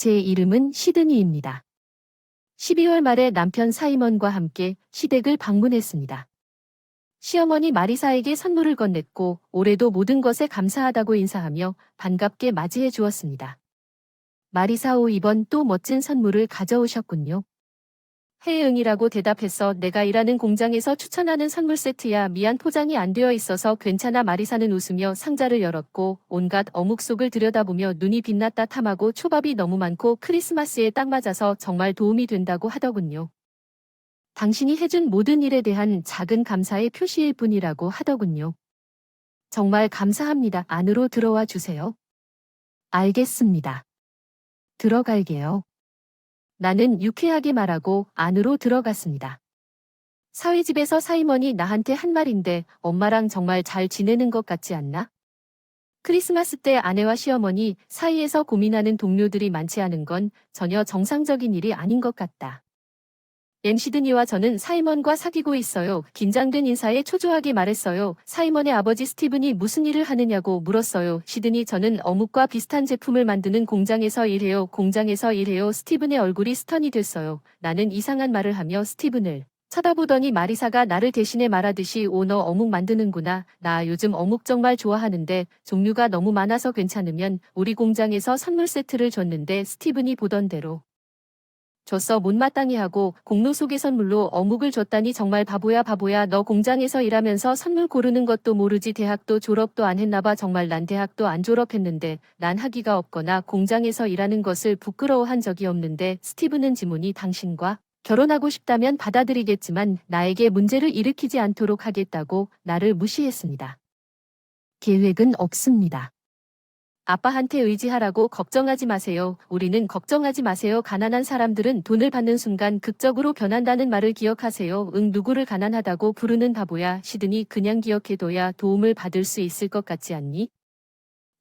제 이름은 시드니입니다. 12월 말에 남편 사이먼과 함께 시댁을 방문했습니다. 시어머니 마리사에게 선물을 건넸고 올해도 모든 것에 감사하다고 인사하며 반갑게 맞이해 주었습니다. 마리사 이번 또 멋진 선물을 가져오셨군요. 해응이라고 대답해서 내가 일하는 공장에서 추천하는 선물 세트야. 미안, 포장이 안 되어 있어서 괜찮아. 마리사는 웃으며 상자를 열었고 온갖 어묵 속을 들여다보며 눈이 빛났다. 탐하고 초밥이 너무 많고 크리스마스에 딱 맞아서 정말 도움이 된다고 하더군요. 당신이 해준 모든 일에 대한 작은 감사의 표시일 뿐이라고 하더군요. 정말 감사합니다. 안으로 들어와 주세요. 알겠습니다. 들어갈게요. 나는 유쾌하게 말하고 안으로 들어갔습니다. 사위집에서 사이먼이 나한테 한 말인데 엄마랑 정말 잘 지내는 것 같지 않나? 크리스마스 때 아내와 시어머니 사이에서 고민하는 동료들이 많지 않은 건 전혀 정상적인 일이 아닌 것 같다. 시드니와 저는 사이먼과 사귀고 있어요. 긴장된 인사에 초조하게 말했어요. 사이먼의 아버지 스티븐이 무슨 일을 하느냐고 물었어요. 시드니, 저는 어묵과 비슷한 제품을 만드는 공장에서 일해요. 공장에서 일해요. 스티븐의 얼굴이 스턴이 됐어요. 나는 이상한 말을 하며 스티븐을 쳐다보더니 마리사가 나를 대신해 말하듯이 너 어묵 만드는구나. 나 요즘 어묵 정말 좋아하는데 종류가 너무 많아서 괜찮으면 우리 공장에서 선물 세트를 줬는데 스티븐이 보던 대로 줬어. 못마땅해 하고 공로 속의 선물로 어묵을 줬다니 정말 바보야. 바보야. 너 공장에서 일하면서 선물 고르는 것도 모르지. 대학도 졸업도 안 했나봐. 정말 난 대학도 안 졸업했는데 난 학위가 없거나 공장에서 일하는 것을 부끄러워한 적이 없는데 스티븐은 지문이 당신과 결혼하고 싶다면 받아들이겠지만 나에게 문제를 일으키지 않도록 하겠다고 나를 무시했습니다. 계획은 없습니다. 아빠한테 의지하라고. 걱정하지 마세요. 우리는 걱정하지 마세요. 가난한 사람들은 돈을 받는 순간 극적으로 변한다는 말을 기억하세요. 누구를 가난하다고 부르는 바보야. 시드니, 그냥 기억해둬야 도움을 받을 수 있을 것 같지 않니?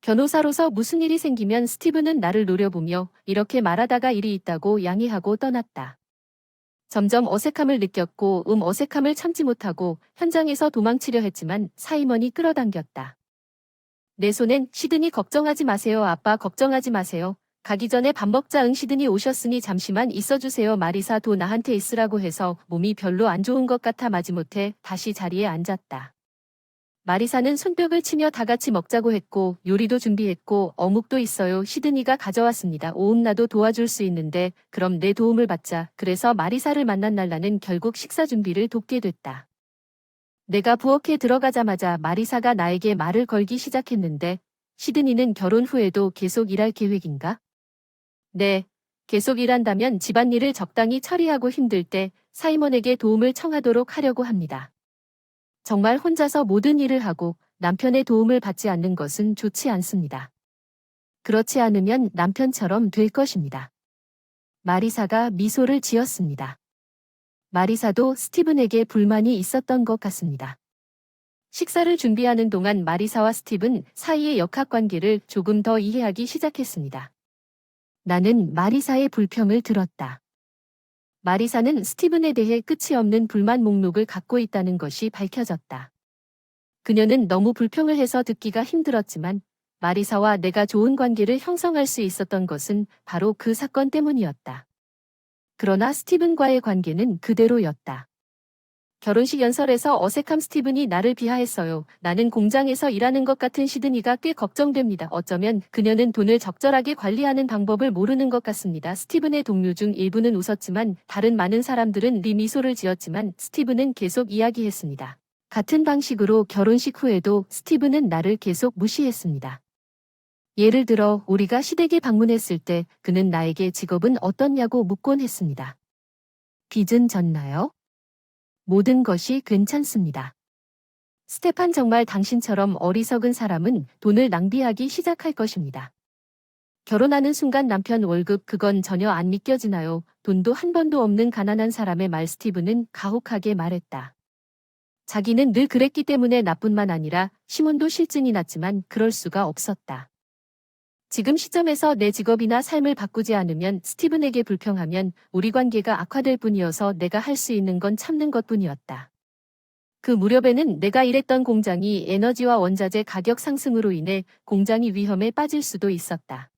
변호사로서 무슨 일이 생기면 스티븐은 나를 노려보며 이렇게 말하다가 일이 있다고 양해하고 떠났다. 점점 어색함을 느꼈고 어색함을 참지 못하고 현장에서 도망치려 했지만 사이먼이 끌어당겼다. 내 손엔 시드니, 걱정하지 마세요. 아빠 걱정하지 마세요. 가기 전에 밥 먹자. 시드니 오셨으니 잠시만 있어주세요. 마리사 도 나한테 있으라고 해서 몸이 별로 안 좋은 것 같아 마지못해 다시 자리에 앉았다. 마리사는 손뼉을 치며 다 같이 먹자고 했고 요리도 준비했고 어묵도 있어요. 시드니가 가져왔습니다. 나도 도와줄 수 있는데 그럼 내 도움을 받자. 그래서 마리사를 만난 날 나는 결국 식사 준비를 돕게 됐다. 내가 부엌에 들어가자마자 마리사가 나에게 말을 걸기 시작했는데 시드니는 결혼 후에도 계속 일할 계획인가? 네, 계속 일한다면 집안일을 적당히 처리하고 힘들 때 사이먼에게 도움을 청하도록 하려고 합니다. 정말 혼자서 모든 일을 하고 남편의 도움을 받지 않는 것은 좋지 않습니다. 그렇지 않으면 남편처럼 될 것입니다. 마리사가 미소를 지었습니다. 마리사도 스티븐에게 불만이 있었던 것 같습니다. 식사를 준비하는 동안 마리사와 스티븐 사이의 역학관계를 조금 더 이해하기 시작했습니다. 나는 마리사의 불평을 들었다. 마리사는 스티븐에 대해 끝이 없는 불만 목록을 갖고 있다는 것이 밝혀졌다. 그녀는 너무 불평을 해서 듣기가 힘들었지만 마리사와 내가 좋은 관계를 형성할 수 있었던 것은 바로 그 사건 때문이었다. 그러나 스티븐과의 관계는 그대로였다. 결혼식 연설에서 어색함. 스티븐이 나를 비하했어요. 나는 공장에서 일하는 것 같은 시드니가 꽤 걱정됩니다. 어쩌면 그녀는 돈을 적절하게 관리하는 방법을 모르는 것 같습니다. 스티븐의 동료 중 일부는 웃었지만 다른 많은 사람들은 미소를 지었지만 스티븐은 계속 이야기했습니다. 같은 방식으로 결혼식 후에도 스티븐은 나를 계속 무시했습니다. 예를 들어 우리가 시댁에 방문했을 때 그는 나에게 직업은 어떻냐고 묻곤 했습니다. 빚은 졌나요? 모든 것이 괜찮습니다. 스테판, 정말 당신처럼 어리석은 사람은 돈을 낭비하기 시작할 것입니다. 결혼하는 순간 남편 월급, 그건 전혀 안 믿겨지나요? 돈도 한 번도 없는 가난한 사람의 말. 스티븐은 가혹하게 말했다. 자기는 늘 그랬기 때문에 나뿐만 아니라 시몬도 실증이 났지만 그럴 수가 없었다. 지금 시점에서 내 직업이나 삶을 바꾸지 않으면 스티븐에게 불평하면 우리 관계가 악화될 뿐이어서 내가 할 수 있는 건 참는 것뿐이었다. 그 무렵에는 내가 일했던 공장이 에너지와 원자재 가격 상승으로 인해 공장이 위험에 빠질 수도 있었다.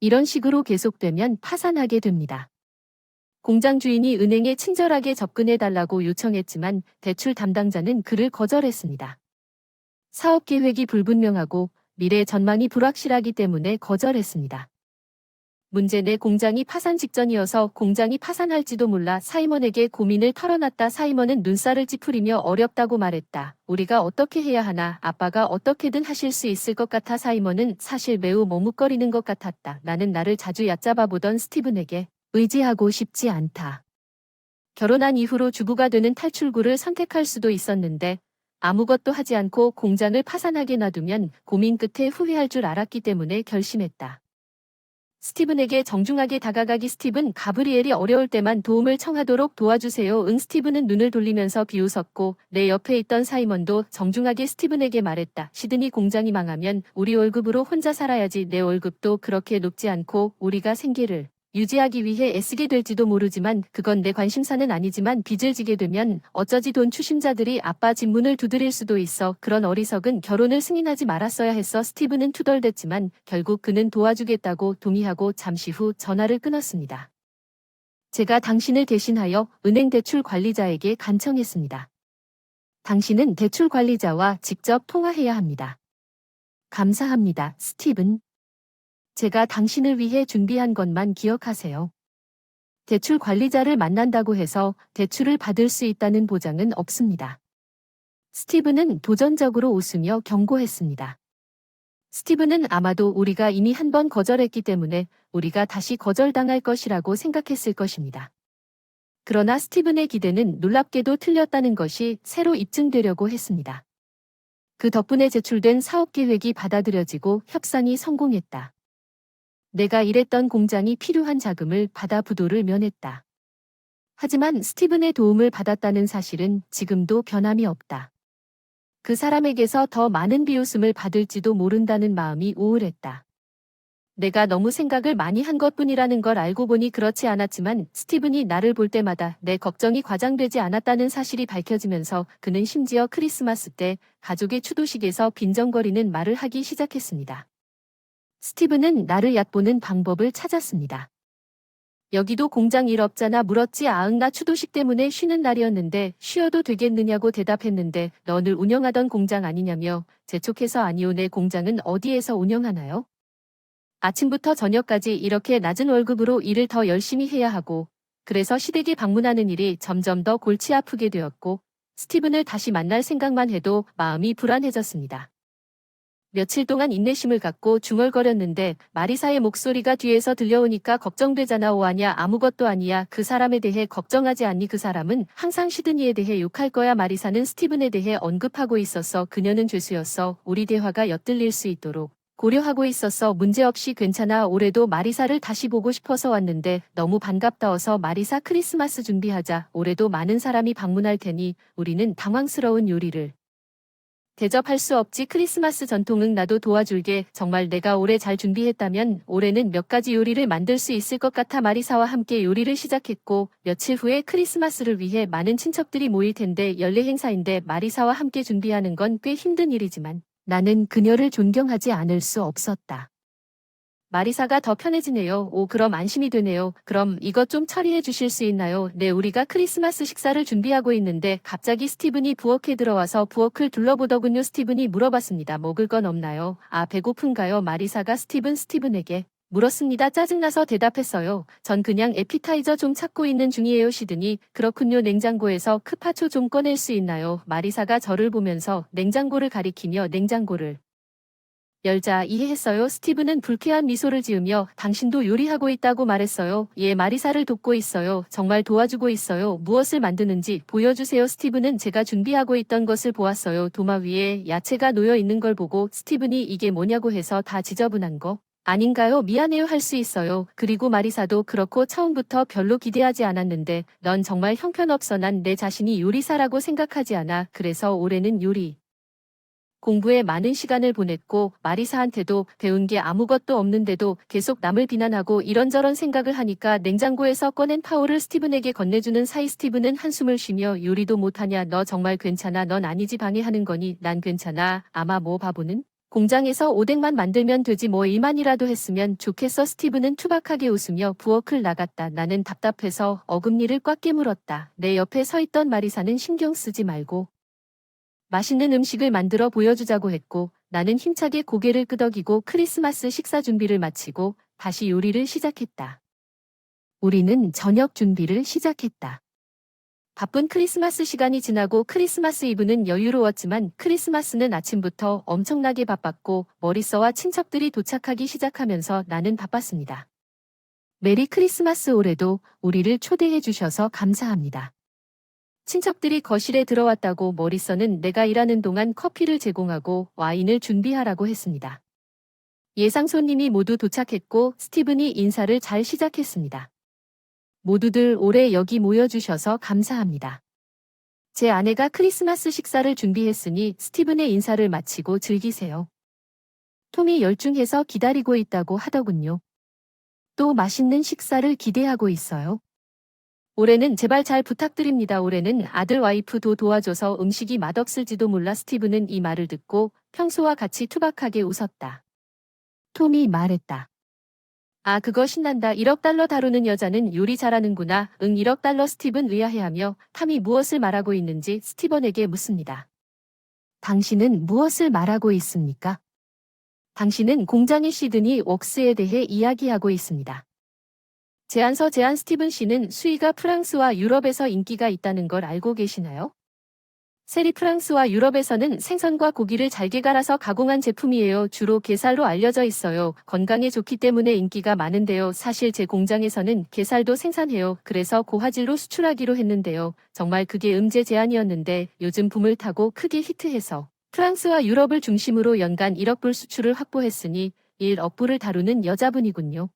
이런 식으로 계속되면 파산하게 됩니다. 공장 주인이 은행에 친절하게 접근해달라고 요청했지만 대출 담당자는 그를 거절했습니다. 사업 계획이 불분명하고 미래 전망이 불확실하기 때문에 거절했습니다. 문제는 공장이 파산 직전이어서 공장이 파산할지도 몰라 사이먼에게 고민을 털어놨다. 사이먼은 눈살을 찌푸리며 어렵다고 말했다. 우리가 어떻게 해야 하나? 아빠가 어떻게든 하실 수 있을 것 같아. 사이먼은 사실 매우 머뭇거리는 것 같았다. 나는 나를 자주 얕잡아 보던 스티븐에게 의지하고 싶지 않다. 결혼한 이후로 주부가 되는 탈출구를 선택할 수도 있었는데 아무것도 하지 않고 공장을 파산하게 놔두면 고민 끝에 후회할 줄 알았기 때문에 결심했다. 스티븐에게 정중하게 다가가기. 스티븐, 가브리엘이 어려울 때만 도움을 청하도록 도와주세요. 응. 스티븐은 눈을 돌리면서 비웃었고 내 옆에 있던 사이먼도 정중하게 스티븐에게 말했다. 시드니 공장이 망하면 우리 월급으로 혼자 살아야지. 내 월급도 그렇게 높지 않고 우리가 생계를 유지하기 위해 애쓰게 될지도 모르지만 그건 내 관심사는 아니지만 빚을 지게 되면 어쩌지. 돈 추심자들이 아빠 집문을 두드릴 수도 있어. 그런 어리석은 결혼을 승인하지 말았어야 했어. 스티븐은 투덜댔지만 결국 그는 도와주겠다고 동의하고 잠시 후 전화를 끊었습니다. 제가 당신을 대신하여 은행 대출 관리자에게 간청했습니다. 당신은 대출 관리자와 직접 통화해야 합니다. 감사합니다, 스티븐. 제가 당신을 위해 준비한 것만 기억하세요. 대출 관리자를 만난다고 해서 대출을 받을 수 있다는 보장은 없습니다. 스티븐은 도전적으로 웃으며 경고했습니다. 스티븐은 아마도 우리가 이미 한 번 거절했기 때문에 우리가 다시 거절당할 것이라고 생각했을 것입니다. 그러나 스티븐의 기대는 놀랍게도 틀렸다는 것이 새로 입증되려고 했습니다. 그 덕분에 제출된 사업 계획이 받아들여지고 협상이 성공했다. 내가 일했던 공장이 필요한 자금을 받아 부도를 면했다. 하지만 스티븐의 도움을 받았다는 사실은 지금도 변함이 없다. 그 사람에게서 더 많은 비웃음을 받을지도 모른다는 마음이 우울했다. 내가 너무 생각을 많이 한 것뿐이라는 걸 알고 보니 그렇지 않았지만 스티븐이 나를 볼 때마다 내 걱정이 과장되지 않았다는 사실이 밝혀지면서 그는 심지어 크리스마스 때 가족의 추도식에서 빈정거리는 말을 하기 시작했습니다. 스티븐은 나를 얕보는 방법을 찾았습니다. 여기도 공장 일 없잖아. 물었지. 아응, 나 추도식 때문에 쉬는 날이었는데 쉬어도 되겠느냐고 대답했는데 너를 운영하던 공장 아니냐며. 재촉해서 아니요. 내 공장은 어디에서 운영하나요? 아침부터 저녁까지 이렇게 낮은 월급으로 일을 더 열심히 해야 하고 그래서 시댁에 방문하는 일이 점점 더 골치 아프게 되었고 스티븐을 다시 만날 생각만 해도 마음이 불안해졌습니다. 며칠 동안 인내심을 갖고 중얼거렸는데 마리사의 목소리가 뒤에서 들려오니까 걱정되잖아. 오하냐. 아무것도 아니야. 그 사람에 대해 걱정하지 않니? 그 사람은 항상 시드니에 대해 욕할 거야. 마리사는 스티븐에 대해 언급하고 있었어. 그녀는 죄수였어. 우리 대화가 엿들릴 수 있도록 고려하고 있었어. 문제없이 괜찮아. 올해도 마리사를 다시 보고 싶어서 왔는데 너무 반갑다워서 마리사 크리스마스 준비하자. 올해도 많은 사람이 방문할 테니 우리는 당황스러운 요리를 대접할 수 없지. 크리스마스 전통은 나도 도와줄게. 정말 내가 올해 잘 준비했다면 올해는 몇 가지 요리를 만들 수 있을 것 같아. 마리사와 함께 요리를 시작했고 며칠 후에 크리스마스를 위해 많은 친척들이 모일 텐데 연례 행사인데 마리사와 함께 준비하는 건 꽤 힘든 일이지만 나는 그녀를 존경하지 않을 수 없었다. 마리사가 더 편해지네요. 오, 그럼 안심이 되네요. 그럼 이것 좀 처리해 주실 수 있나요? 네, 우리가 크리스마스 식사를 준비하고 있는데 갑자기 스티븐이 부엌에 들어와서 부엌을 둘러보더군요. 스티븐이 물어봤습니다. 먹을 건 없나요? 아, 배고픈가요? 마리사가 스티븐에게 물었습니다. 짜증나서 대답했어요. 전 그냥 에피타이저 좀 찾고 있는 중이에요. 시드니. 그렇군요. 냉장고에서 크파초 좀 꺼낼 수 있나요? 마리사가 저를 보면서 냉장고를 가리키며 냉장고를 열자. 이해했어요. 스티븐은 불쾌한 미소를 지으며 당신도 요리하고 있다고 말했어요. 예, 마리사를 돕고 있어요. 정말 도와주고 있어요. 무엇을 만드는지 보여주세요. 스티븐은 제가 준비하고 있던 것을 보았어요. 도마 위에 야채가 놓여 있는 걸 보고 스티븐이 이게 뭐냐고 해서 다 지저분한 거 아닌가요? 미안해요. 할 수 있어요. 그리고 마리사도 그렇고 처음부터 별로 기대하지 않았는데 넌 정말 형편없어. 난 내 자신이 요리사라고 생각하지 않아. 그래서 올해는 요리 공부에 많은 시간을 보냈고 마리사한테도 배운 게 아무것도 없는데도 계속 남을 비난하고 이런저런 생각을 하니까 냉장고에서 꺼낸 파오를 스티븐에게 건네주는 사이 스티븐은 한숨을 쉬며 요리도 못하냐. 너 정말 괜찮아. 넌 아니지. 방해하는 거니. 난 괜찮아. 아마 뭐 바보는 공장에서 오뎅만 만들면 되지 뭐 일만이라도 했으면 좋겠어. 스티브는 투박하게 웃으며 부엌을 나갔다. 나는 답답해서 어금니를 꽉 깨물었다. 내 옆에 서 있던 마리사는 신경 쓰지 말고 맛있는 음식을 만들어 보여주자고 했고, 나는 힘차게 고개를 끄덕이고 크리스마스 식사 준비를 마치고 다시 요리를 시작했다. 우리는 저녁 준비를 시작했다. 바쁜 크리스마스 시간이 지나고 크리스마스 이브는 여유로웠지만 크리스마스는 아침부터 엄청나게 바빴고 머릿서와 친척들이 도착하기 시작하면서 나는 바빴습니다. 메리 크리스마스. 올해도 우리를 초대해 주셔서 감사합니다. 친척들이 거실에 들어왔다고 머릿서는 내가 일하는 동안 커피를 제공하고 와인을 준비하라고 했습니다. 예상 손님이 모두 도착했고 스티븐이 인사를 잘 시작했습니다. 모두들 올해 여기 모여주셔서 감사합니다. 제 아내가 크리스마스 식사를 준비했으니 스티븐의 인사를 마치고 즐기세요. 톰이 열중해서 기다리고 있다고 하더군요. 또 맛있는 식사를 기대하고 있어요. 올해는 제발 잘 부탁드립니다. 올해는 아들 와이프도 도와줘서 음식이 맛없을지도 몰라. 스티븐은 이 말을 듣고 평소와 같이 투박하게 웃었다. 톰이 말했다. 아, 그거 신난다. 1억 달러 다루는 여자는 요리 잘하는구나. 응, 1억 달러. 스티븐 의아해하며 탐이 무엇을 말하고 있는지 스티븐에게 묻습니다. 당신은 무엇을 말하고 있습니까? 당신은 공장의 시드니 웍스에 대해 이야기하고 있습니다. 제안서. 스티븐 씨는 수의가 프랑스와 유럽에서 인기가 있다는 걸 알고 계시나요? 셀이 프랑스와 유럽에서는 생선과 고기를 잘게 갈아서 가공한 제품이에요. 주로 게살로 알려져 있어요. 건강에 좋기 때문에 인기가 많은데요. 사실 제 공장에서는 게살도 생산해요. 그래서 고화질로 수출하기로 했는데요. 정말 그게 음제 제안이었는데 요즘 붐을 타고 크게 히트해서 프랑스와 유럽을 중심으로 연간 1억 불 수출을 확보했으니 1억 불을 다루는 여자분이군요.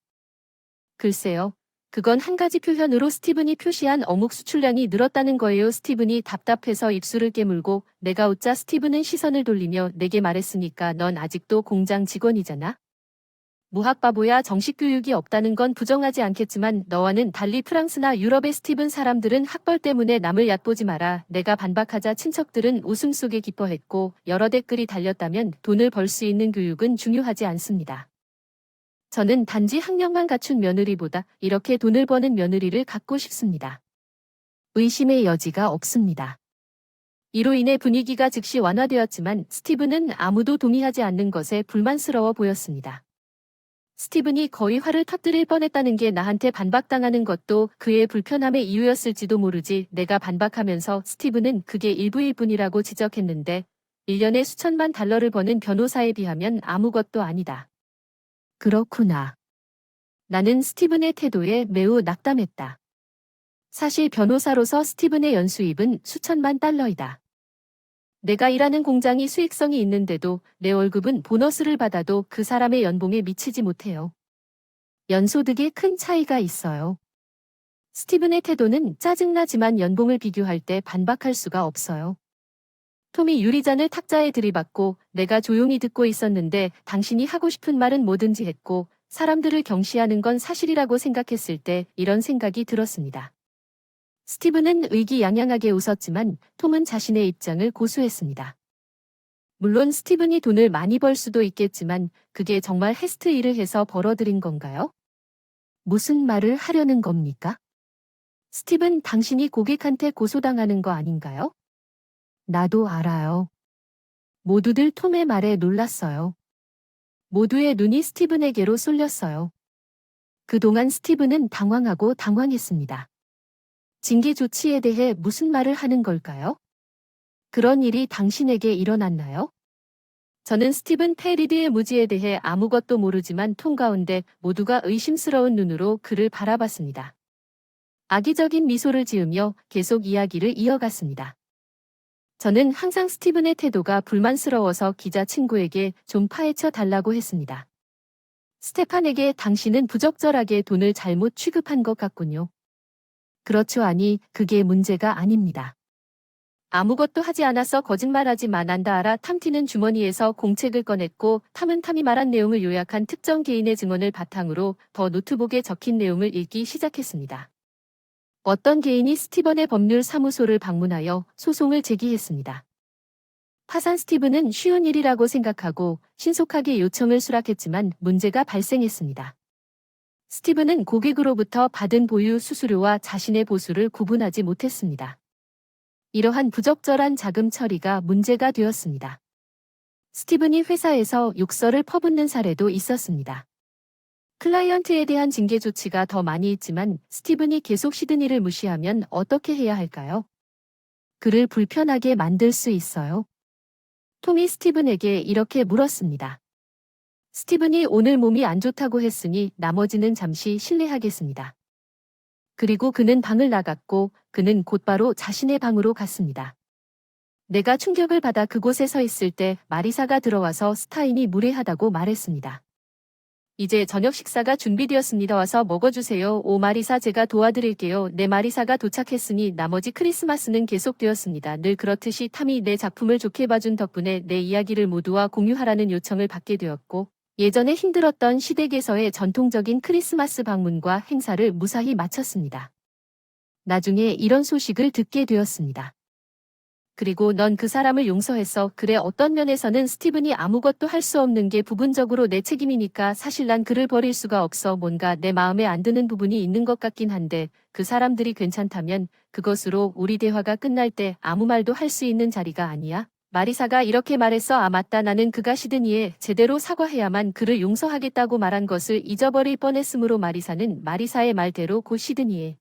글쎄요. 그건 한 가지 표현으로 스티븐이 표시한 어묵 수출량이 늘었다는 거예요. 스티븐이 답답해서 입술을 깨물고 내가 웃자 스티븐은 시선을 돌리며 내게 말했으니까 넌 아직도 공장 직원이잖아. 무학바보야. 정식 교육이 없다는 건 부정하지 않겠지만 너와는 달리 프랑스나 유럽의 스티븐 사람들은 학벌 때문에 남을 얕보지 마라. 내가 반박하자 친척들은 웃음 속에 기뻐했고 여러 댓글이 달렸다면 돈을 벌 수 있는 교육은 중요하지 않습니다. 저는 단지 학력만 갖춘 며느리보다 이렇게 돈을 버는 며느리를 갖고 싶습니다. 의심의 여지가 없습니다. 이로 인해 분위기가 즉시 완화되었지만 스티븐은 아무도 동의하지 않는 것에 불만스러워 보였습니다. 스티븐이 거의 화를 터뜨릴 뻔했다는 게 나한테 반박당하는 것도 그의 불편함의 이유였을지도 모르지. 내가 반박하면서 스티븐은 그게 일부일 뿐이라고 지적했는데 1년에 수천만 달러를 버는 변호사에 비하면 아무것도 아니다. 그렇구나. 나는 스티븐의 태도에 매우 낙담했다. 사실 변호사로서 스티븐의 연수입은 수천만 달러이다. 내가 일하는 공장이 수익성이 있는데도 내 월급은 보너스를 받아도 그 사람의 연봉에 미치지 못해요. 연소득에 큰 차이가 있어요. 스티븐의 태도는 짜증나지만 연봉을 비교할 때 반박할 수가 없어요. 톰이 유리잔을 탁자에 들이받고 내가 조용히 듣고 있었는데 당신이 하고 싶은 말은 뭐든지 했고 사람들을 경시하는 건 사실이라고 생각했을 때 이런 생각이 들었습니다. 스티븐은 의기양양하게 웃었지만 톰은 자신의 입장을 고수했습니다. 물론 스티븐이 돈을 많이 벌 수도 있겠지만 그게 정말 헤스트 일을 해서 벌어들인 건가요? 무슨 말을 하려는 겁니까? 스티븐, 당신이 고객한테 고소당하는 거 아닌가요? 나도 알아요. 모두들 톰의 말에 놀랐어요. 모두의 눈이 스티븐에게로 쏠렸어요. 그동안 스티븐은 당황하고 당황했습니다. 징계 조치에 대해 무슨 말을 하는 걸까요? 그런 일이 당신에게 일어났나요? 저는 스티븐 페리드의 무지에 대해 아무것도 모르지만 톰 가운데 모두가 의심스러운 눈으로 그를 바라봤습니다. 악의적인 미소를 지으며 계속 이야기를 이어갔습니다. 저는 항상 스티븐의 태도가 불만스러워서 기자 친구에게 좀 파헤쳐 달라고 했습니다. 스테판에게 당신은 부적절하게 돈을 잘못 취급한 것 같군요. 그렇죠. 아니, 그게 문제가 아닙니다. 아무것도 하지 않아서 거짓말하지 마. 난다 알아. 탐티는 주머니에서 공책을 꺼냈고 탐은 탐이 말한 내용을 요약한 특정 개인의 증언을 바탕으로 더 노트북에 적힌 내용을 읽기 시작했습니다. 어떤 개인이 스티븐의 법률 사무소를 방문하여 소송을 제기했습니다. 화산 스티븐은 쉬운 일이라고 생각하고 신속하게 요청을 수락했지만 문제가 발생했습니다. 스티븐은 고객으로부터 받은 보유 수수료와 자신의 보수를 구분하지 못했습니다. 이러한 부적절한 자금 처리가 문제가 되었습니다. 스티븐이 회사에서 욕설을 퍼붓는 사례도 있었습니다. 클라이언트에 대한 징계 조치가 더 많이 있지만 스티븐이 계속 시드니를 무시하면 어떻게 해야 할까요? 그를 불편하게 만들 수 있어요. 톰이 스티븐에게 이렇게 물었습니다. 스티븐이 오늘 몸이 안 좋다고 했으니 나머지는 잠시 실례하겠습니다. 그리고 그는 방을 나갔고 그는 곧바로 자신의 방으로 갔습니다. 내가 충격을 받아 그곳에 서 있을 때 마리사가 들어와서 스타인이 무례하다고 말했습니다. 이제 저녁 식사가 준비되었습니다. 와서 먹어주세요. 오 마리사 제가 도와드릴게요. 네 마리사가 도착했으니 나머지 크리스마스는 계속되었습니다. 늘 그렇듯이 탐이 내 작품을 좋게 봐준 덕분에 내 이야기를 모두와 공유하라는 요청을 받게 되었고 예전에 힘들었던 시댁에서의 전통적인 크리스마스 방문과 행사를 무사히 마쳤습니다. 나중에 이런 소식을 듣게 되었습니다. 그리고 넌 그 사람을 용서했어. 그래 어떤 면에서는 스티븐이 아무것도 할 수 없는 게 부분적으로 내 책임이니까 사실 난 그를 버릴 수가 없어. 뭔가 내 마음에 안 드는 부분이 있는 것 같긴 한데 그 사람들이 괜찮다면 그것으로 우리 대화가 끝날 때 아무 말도 할 수 있는 자리가 아니야. 마리사가 이렇게 말했어. 아 맞다. 나는 그가 시드니에 제대로 사과해야만 그를 용서하겠다고 말한 것을 잊어버릴 뻔했으므로 마리사는 마리사의 말대로 곧 시드니에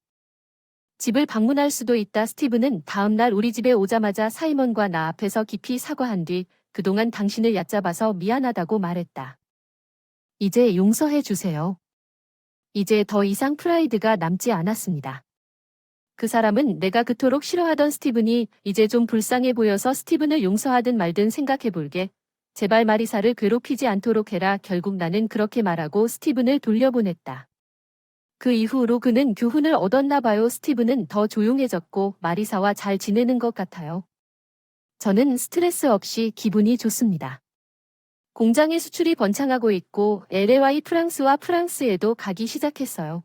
집을 방문할 수도 있다. 스티븐은 다음 날 우리 집에 오자마자 사이먼과 나 앞에서 깊이 사과한 뒤 그동안 당신을 얕잡아서 미안하다고 말했다. 이제 용서해 주세요. 이제 더 이상 프라이드가 남지 않았습니다. 그 사람은 내가 그토록 싫어하던 스티븐이 이제 좀 불쌍해 보여서 스티븐을 용서하든 말든 생각해 볼게. 제발 마리사를 괴롭히지 않도록 해라. 결국 나는 그렇게 말하고 스티븐을 돌려보냈다. 그 이후로 그는 교훈을 얻었나 봐요. 스티븐은 더 조용해졌고 마리사와 잘 지내는 것 같아요. 저는 스트레스 없이 기분이 좋습니다. 공장의 수출이 번창하고 있고 LA와 프랑스와 프랑스에도 가기 시작했어요.